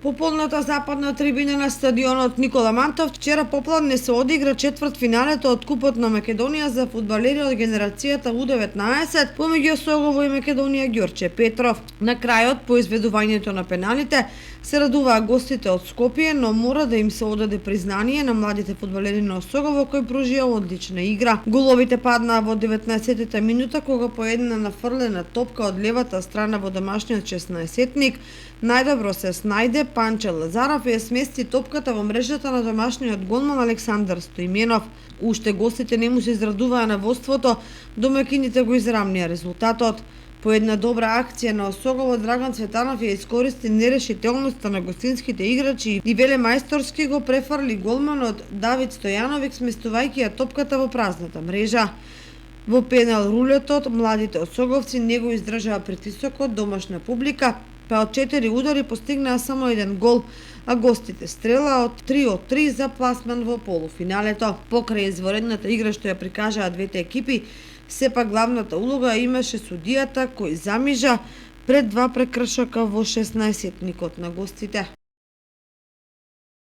Пополната западна трибина на стадионот Никола Мантов вчера попладне се одигра четвртфиналето од Купот на Македонија за фудбалери од генерацијата U19 помеѓу Согово и Македонија Ѓорче Петров. На крајот, по изведувањето на пеналите, се радуваа гостите од Скопје, но мора да им се одаде признание на младите фудбалери на Осогово кои пружија одлична игра. Головите паднаа во 19-та минута кога по една нафрлена топка од левата страна во домашниот 16-тник најдобро се снајде Панче Лазаров и ја смести топката во мрежата на домашниот голман Александар Стоименов. Уште гостите не му се израдуваа на водството, домакините го израмнија резултатот. По една добра акција на Осогово, Драган Цветанов ја искористи нерешителноста на гостинските играчи и велемајсторски го префарли голманот Давид Стојановиќ сместувајќи ја топката во празната мрежа. Во пенал рулетот, младите осоговци не го издржаа притисокот домашна публика, па од 4 удари постигнаа само еден гол, а гостите стрела од 3 од 3 за пласман во полуфиналето. Покрај изворедната игра што ја прикажаа двете екипи, сепак главната улога имаше судијата кој замижа пред два прекршока во 16-тникот на гостите.